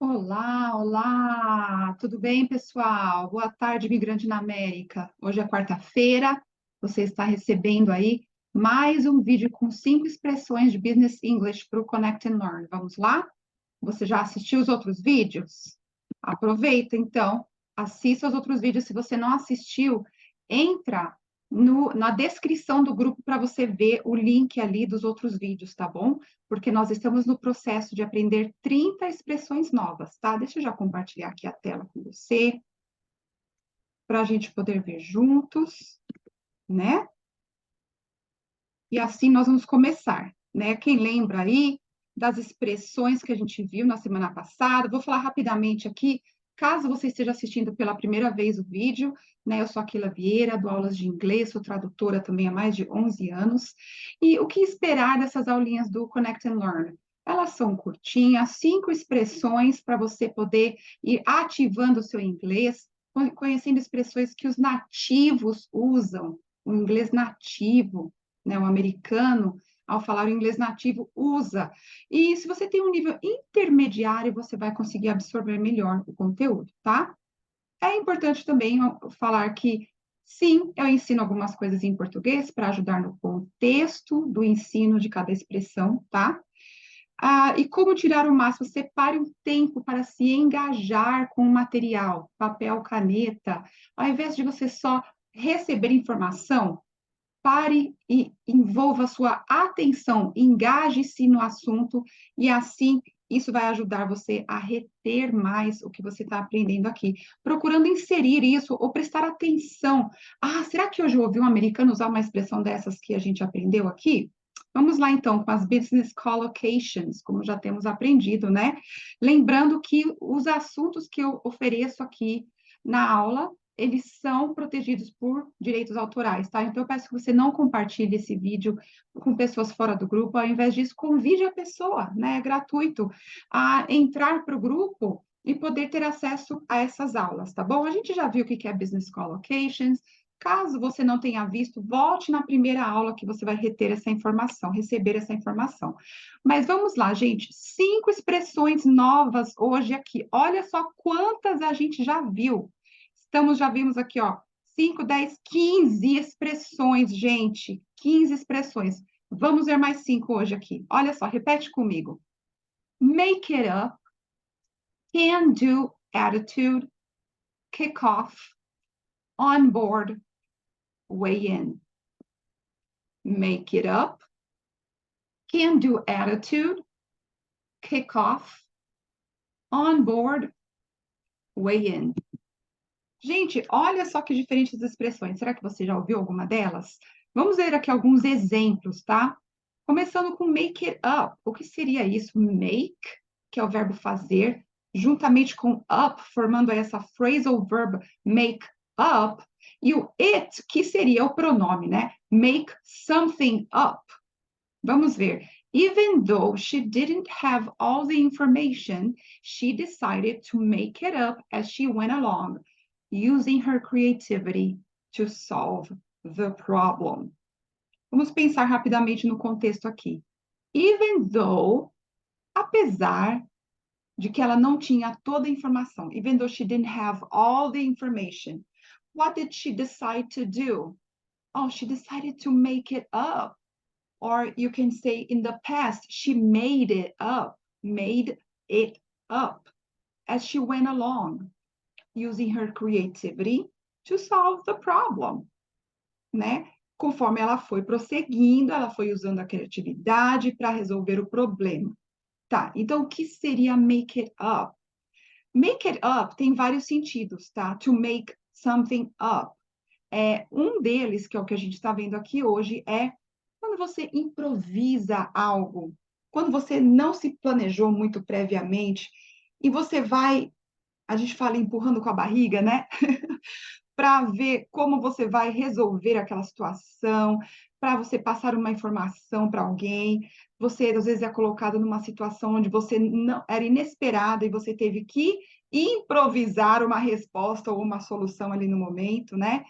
Olá, olá! Tudo bem, pessoal? Boa tarde, imigrante na América. Hoje é quarta-feira, você está recebendo aí mais um vídeo com 5 expressões de Business English para o Connect and Learn. Vamos lá? Você já assistiu os outros vídeos? Aproveita, então, assista os outros vídeos. Se você não assistiu, entra na descrição do grupo para você ver o link ali dos outros vídeos, tá bom? Porque nós estamos no processo de aprender 30 expressões novas, tá? Deixa eu já compartilhar aqui a tela com você, para a gente poder ver juntos, né? E assim nós vamos começar, né? Quem lembra aí das expressões que a gente viu na semana passada? Vou falar rapidamente aqui, caso você esteja assistindo pela primeira vez o vídeo, né? Eu sou Aquila Vieira, dou aulas de inglês, sou tradutora também há mais de 11 anos. E o que esperar dessas aulinhas do Connect and Learn? Elas são curtinhas, 5 expressões para você poder ir ativando o seu inglês, conhecendo expressões que os nativos usam, o inglês nativo, né, o americano, ao falar o inglês nativo, usa. E se você tem um nível intermediário, você vai conseguir absorver melhor o conteúdo, tá? É importante também falar que, sim, eu ensino algumas coisas em português para ajudar no contexto do ensino de cada expressão, tá? E como tirar o máximo? Separe um tempo para se engajar com o material, papel, caneta, ao invés de você só receber informação, pare e envolva sua atenção, engaje-se no assunto e assim isso vai ajudar você a reter mais o que você está aprendendo aqui, procurando inserir isso ou prestar atenção. Será que hoje eu ouvi um americano usar uma expressão dessas que a gente aprendeu aqui? Vamos lá, então, com as Business Collocations, como já temos aprendido, né? Lembrando que os assuntos que eu ofereço aqui na aula eles são protegidos por direitos autorais, tá? Então, eu peço que você não compartilhe esse vídeo com pessoas fora do grupo, ao invés disso, convide a pessoa, né? É gratuito, a entrar para o grupo e poder ter acesso a essas aulas, tá bom? A gente já viu o que é Business Collocations. Caso você não tenha visto, volte na primeira aula que você vai reter essa informação, receber essa informação. Mas vamos lá, gente. 5 expressões novas hoje aqui. Olha só quantas a gente já viu. Já vimos aqui, ó, 5, 10, 15 expressões, gente. 15 expressões. Vamos ver mais 5 hoje aqui. Olha só, repete comigo. Make it up, can do attitude, kick off, on board, weigh in. Make it up, can do attitude, kick off, on board, weigh in. Gente, olha só que diferentes expressões. Será que você já ouviu alguma delas? Vamos ver aqui alguns exemplos, tá? Começando com make it up. O que seria isso? Make, que é o verbo fazer, juntamente com up, formando essa phrasal verb make up, e o it, que seria o pronome, né? Make something up. Vamos ver. Even though she didn't have all the information, she decided to make it up as she went along, using her creativity to solve the problem. Vamos pensar rapidamente no contexto aqui. Even though, apesar de que ela não tinha toda a informação, even though she didn't have all the information, what did she decide to do? Oh, she decided to make it up. Or you can say in the past, she made it up as she went along, using her creativity to solve the problem, né? Conforme ela foi prosseguindo, ela foi usando a criatividade para resolver o problema. Tá, então o que seria make it up? Make it up tem vários sentidos, tá? To make something up. Um deles, que é o que a gente está vendo aqui hoje, é quando você improvisa algo, quando você não se planejou muito previamente e você vai, a gente fala empurrando com a barriga, né? Para ver como você vai resolver aquela situação, para você passar uma informação para alguém. Você, às vezes, é colocado numa situação onde você não era inesperado e você teve que improvisar uma resposta ou uma solução ali no momento, né?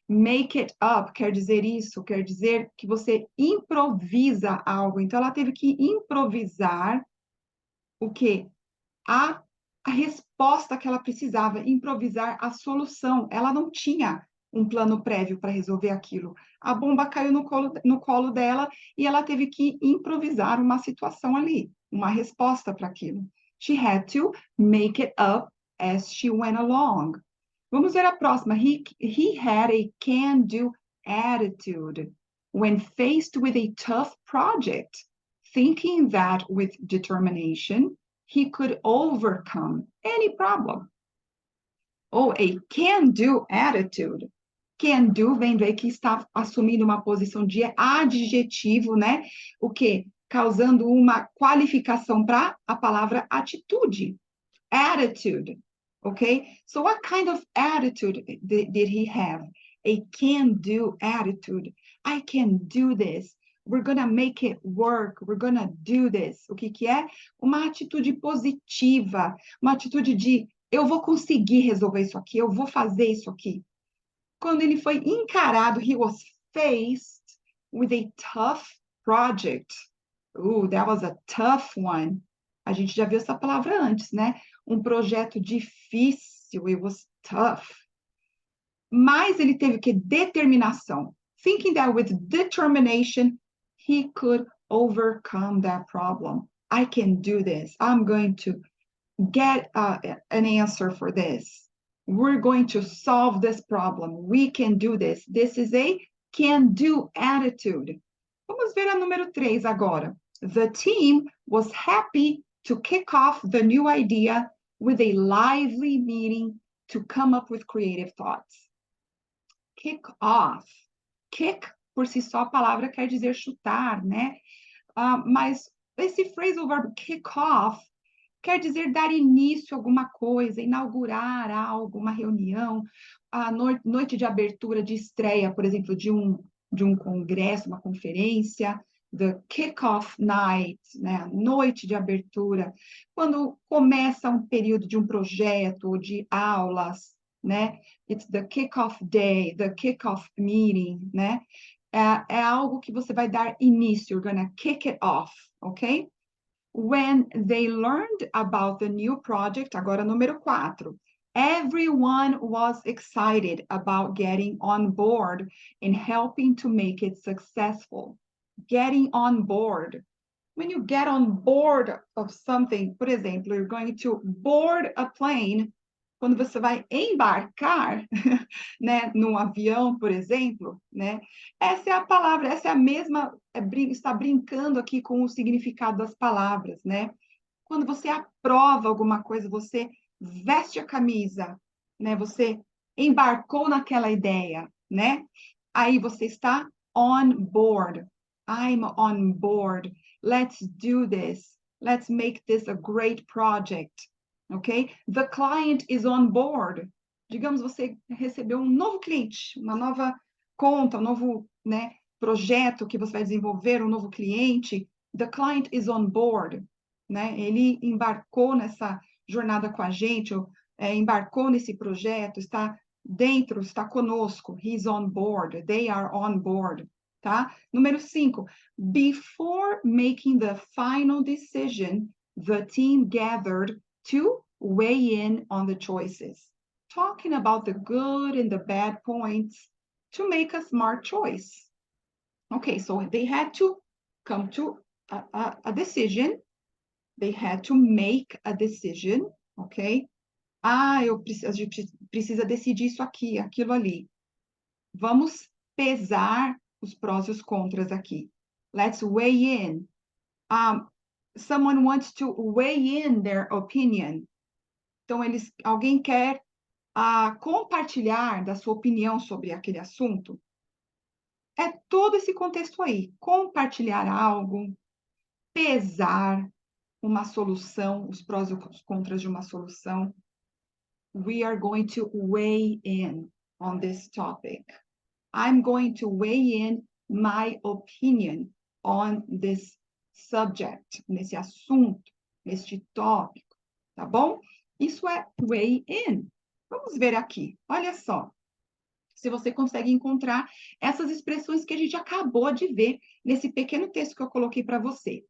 Make it up quer dizer isso, quer dizer que você improvisa algo. Então, ela teve que improvisar o quê? A a resposta que ela precisava, improvisar a solução. Ela não tinha um plano prévio para resolver aquilo. A bomba caiu no colo dela e ela teve que improvisar uma situação ali, uma resposta para aquilo. She had to make it up as she went along. Vamos ver a próxima. He had a can-do attitude when faced with a tough project, thinking that with determination, he could overcome any problem. Ou a can-do attitude. Can-do vem daí que está assumindo uma posição de adjetivo, né? O quê? Causando uma qualificação para a palavra atitude. Attitude, okay? So what kind of attitude did he have? A can-do attitude. I can do this. We're gonna make it work. We're gonna do this. O que que é? Uma atitude positiva, uma atitude de eu vou conseguir resolver isso aqui, eu vou fazer isso aqui. Quando ele foi encarado, he was faced with a tough project. Ooh, that was a tough one. A gente já viu essa palavra antes, né? Um projeto difícil, it was tough. Mas ele teve que determinação. Thinking that with determination, he could overcome that problem. I can do this. I'm going to get an answer for this. We're going to solve this problem. We can do this. This is a can-do attitude. Vamos ver a número 3 agora. The team was happy to kick off the new idea with a lively meeting to come up with creative thoughts. Kick off. Kick, por si só, a palavra quer dizer chutar, né? Mas esse phrasal verb kick off quer dizer dar início a alguma coisa, inaugurar algo, uma reunião, a noite de abertura, de estreia, por exemplo, de um congresso, uma conferência, the kick-off night, né? Noite de abertura, quando começa um período de um projeto, de aulas, né? It's the kick-off day, the kick-off meeting, né? É algo que você vai dar início, you're gonna kick it off, ok? When they learned about the new project, agora número 4, everyone was excited about getting on board and helping to make it successful. Getting on board. When you get on board of something, por exemplo, you're going to board a plane, quando você vai embarcar, né, num avião, por exemplo, né? Essa é a palavra, essa é a mesma, está brincando aqui com o significado das palavras, né? Quando você aprova alguma coisa, você veste a camisa, né? Você embarcou naquela ideia, né? Aí você está on board. I'm on board. Let's do this. Let's make this a great project. Ok? The client is on board. Digamos, você recebeu um novo cliente, uma nova conta, um novo, né, projeto que você vai desenvolver, um novo cliente. The client is on board. Né? Ele embarcou nessa jornada com a gente, embarcou nesse projeto, está dentro, está conosco. He's on board. They are on board. Tá? Número 5. Before making the final decision, the team gathered to weigh in on the choices, talking about the good and the bad points to make a smart choice. Okay, so they had to come to a decision. They had to make a decision, ok? A gente precisa decidir isso aqui, aquilo ali. Vamos pesar os prós e os contras aqui. Let's weigh in. Someone wants to weigh in their opinion. Então, alguém quer compartilhar da sua opinião sobre aquele assunto. É todo esse contexto aí. Compartilhar algo, pesar uma solução, os prós e os contras de uma solução. We are going to weigh in on this topic. I'm going to weigh in my opinion on this subject, nesse assunto, neste tópico, tá bom? Isso é weigh in. Vamos ver aqui, olha só. Se você consegue encontrar essas expressões que a gente acabou de ver nesse pequeno texto que eu coloquei para você.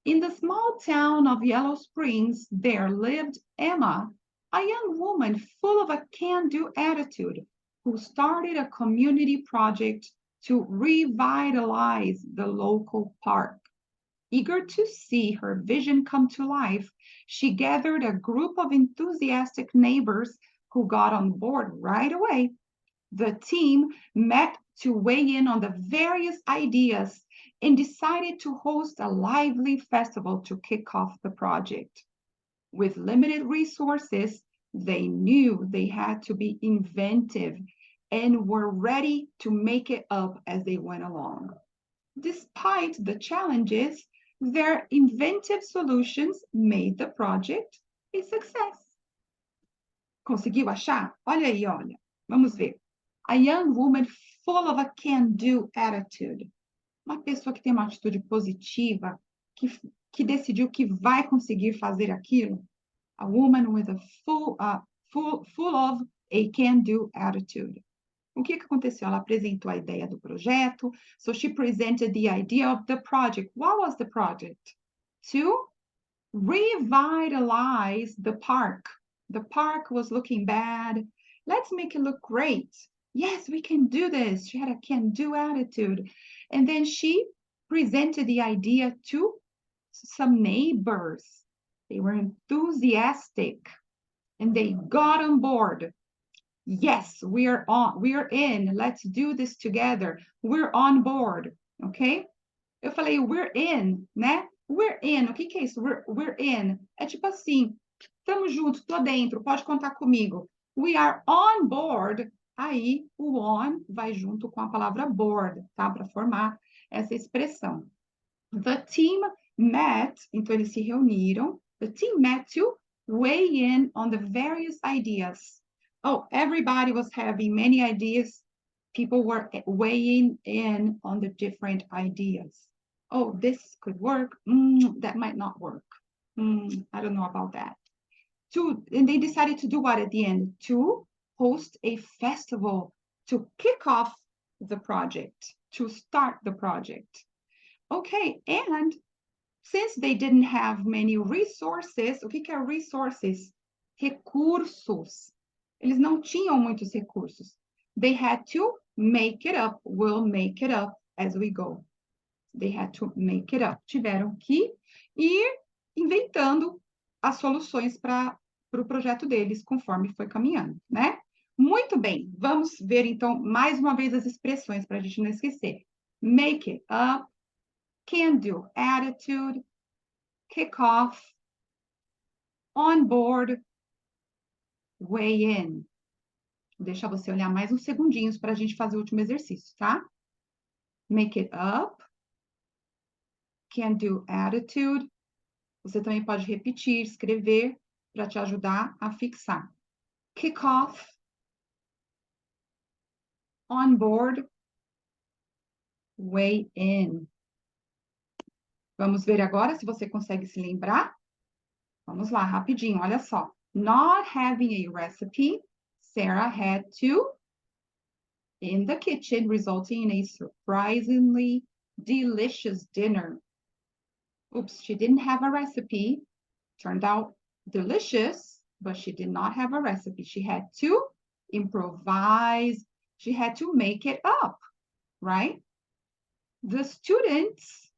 In the small town of Yellow Springs, there lived Emma, a young woman full of a can-do attitude, who started a community project to revitalize the local park. Eager to see her vision come to life, she gathered a group of enthusiastic neighbors who got on board right away. The team met to weigh in on the various ideas and decided to host a lively festival to kick off the project. With limited resources, they knew they had to be inventive and were ready to make it up as they went along. Despite the challenges, their inventive solutions made the project a success. Conseguiu achar? Olha aí, olha. Vamos ver. A young woman full of a can-do attitude. Uma pessoa que tem uma atitude positiva, que decidiu que vai conseguir fazer aquilo. A woman with a full of a can-do attitude. O que aconteceu? Ela apresentou a ideia do projeto. So she presented the idea of the project. What was the project? To revitalize the park. The park was looking bad. Let's make it look great. Yes, we can do this. She had a can-do attitude. And then she presented the idea to some neighbors. They were enthusiastic and they got on board. Yes, we are in. Let's do this together. We're on board, ok? Eu falei, we're in, né? We're in. O que é isso? We're in. É tipo assim, estamos juntos, tô dentro, pode contar comigo. We are on board. Aí, o on vai junto com a palavra board, tá? Para formar essa expressão. The team met, então eles se reuniram. The team met to weigh in on the various ideas. Oh, everybody was having many ideas. People were weighing in on the different ideas. Oh, this could work. That might not work. I don't know about that. And they decided to do what at the end? To host a festival to kick off the project, to start the project. Okay, and since they didn't have many resources, o que é resources? Recursos. Eles não tinham muitos recursos. They had to make it up. We'll make it up as we go. They had to make it up. Tiveram que ir inventando as soluções para o projeto deles conforme foi caminhando, né? Muito bem, vamos ver então mais uma vez as expressões para a gente não esquecer. Make it up, can do attitude, kick off, on board, weigh in. Deixa você olhar mais uns segundinhos para a gente fazer o último exercício, tá? Make it up, can do attitude. Você também pode repetir, escrever, para te ajudar a fixar. Kick off, on board, weigh in. Vamos ver agora se você consegue se lembrar. Vamos lá, rapidinho, olha só. Not having a recipe, Sarah had to in the kitchen, resulting in a surprisingly delicious dinner. Oops, she didn't have a recipe. Turned out delicious, but she did not have a recipe. She had to improvise. She had to make it up, right? The students,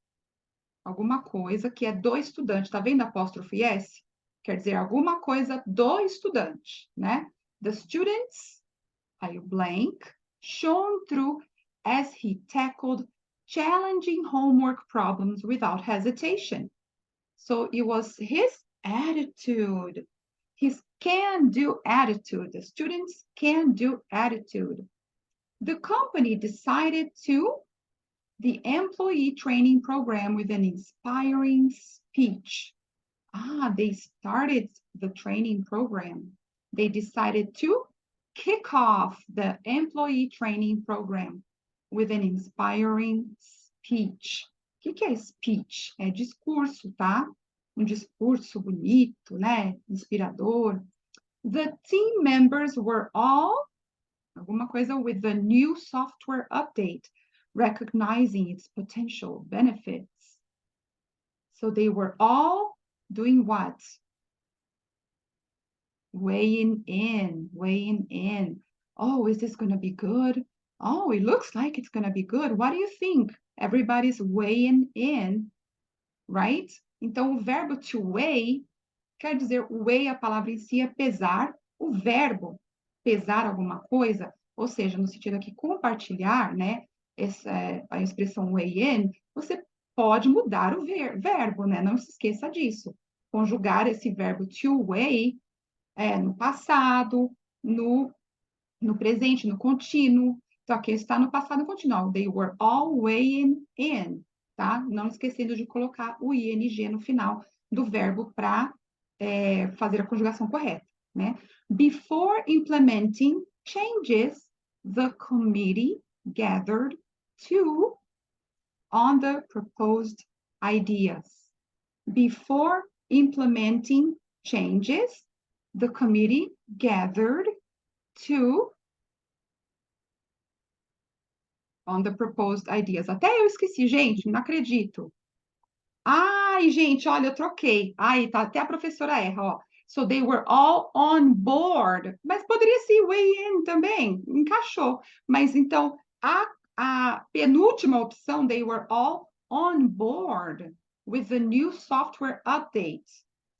alguma coisa que é do estudante. Tá vendo a apóstrofe S? Quer dizer alguma coisa do estudante, né? The students, aí o blank, shone through as he tackled challenging homework problems without hesitation. So it was his attitude, his can-do attitude, the students' can-do attitude. The company decided to the employee training program with an inspiring speech. They started the training program. They decided to kick off the employee training program with an inspiring speech. O que é speech? É discurso, tá? Um discurso bonito, né? Inspirador. The team members were all, alguma coisa with the new software update, recognizing its potential benefits. So they were all doing what? Weighing in, weighing in. Oh, is this going to be good? Oh, it looks like it's going to be good. What do you think? Everybody's weighing in, right? Então, o verbo to weigh quer dizer, weigh, a palavra em si é pesar. O verbo pesar alguma coisa, ou seja, no sentido aqui compartilhar, né? A expressão weigh in, você pode mudar o verbo, né? Não se esqueça disso. Conjugar esse verbo to weigh no passado, no presente, no contínuo. Então, aqui está no passado contínuo. They were all weighing in, tá? Não esquecendo de colocar o ing no final do verbo para fazer a conjugação correta, né? Before implementing changes, the committee gathered to on the proposed ideas. Before implementing changes, the committee gathered to on the proposed ideas. Até eu esqueci, gente, não acredito. Ai, gente, olha, eu troquei. Ai, tá, até a professora erra, ó. So they were all on board. Mas poderia ser way in também, encaixou. Mas então, a penúltima opção, they were all on board with the new software update.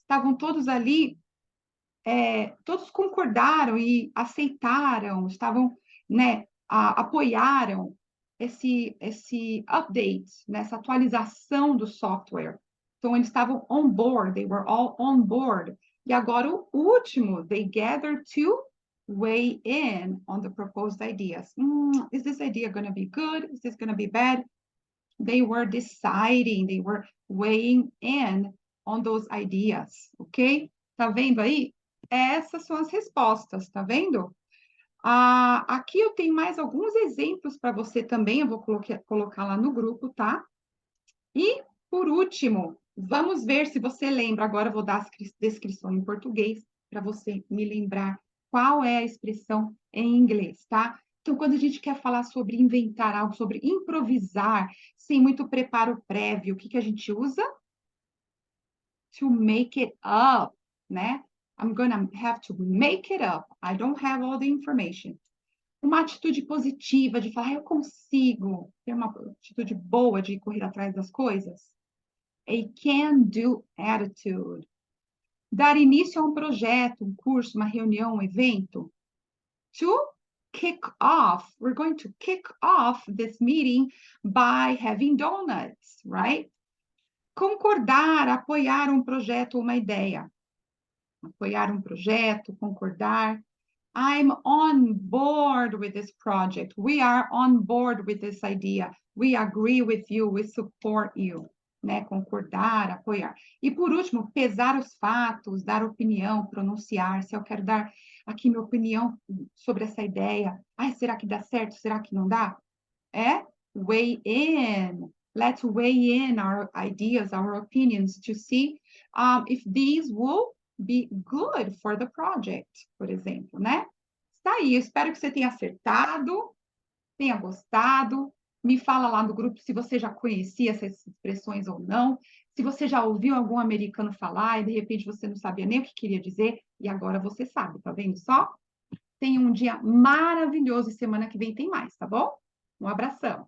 Estavam todos ali, todos concordaram e aceitaram, estavam, né, apoiaram esse update, né, essa atualização do software. Então, eles estavam on board, they were all on board. E agora o último, they gathered to weigh in on the proposed ideas. Is this idea going to be good? Is this going to be bad? They were deciding, they were weighing in on those ideas, ok? Tá vendo aí? Essas são as respostas, tá vendo? Aqui eu tenho mais alguns exemplos para você também, eu vou colocar lá no grupo, tá? E, por último, vamos ver se você lembra. Agora eu vou dar a descrição em português para você me lembrar qual é a expressão em inglês, tá? Então, quando a gente quer falar sobre inventar algo, sobre improvisar, sem muito preparo prévio, o que a gente usa? To make it up, né? I'm gonna have to make it up. I don't have all the information. Uma atitude positiva de falar, eu consigo. Ter uma atitude boa de correr atrás das coisas. A can-do attitude. Dar início a um projeto, um curso, uma reunião, um evento. To kick off. We're going to kick off this meeting by having donuts, right? Concordar, apoiar um projeto ou uma ideia. Apoiar um projeto, concordar. I'm on board with this project. We are on board with this idea. We agree with you. We support you. Né? Concordar, apoiar. E por último, pesar os fatos, dar opinião, pronunciar. Se eu quero dar aqui minha opinião sobre essa ideia. Ai, será que dá certo? Será que não dá? Weigh in. Let's weigh in our ideas, our opinions to see if these will be good for the project, por exemplo, né? Está aí, eu espero que você tenha acertado, tenha gostado. Me fala lá no grupo se você já conhecia essas expressões ou não, se você já ouviu algum americano falar e de repente você não sabia nem o que queria dizer e agora você sabe, tá vendo só? Tenha um dia maravilhoso e semana que vem tem mais, tá bom? Um abração.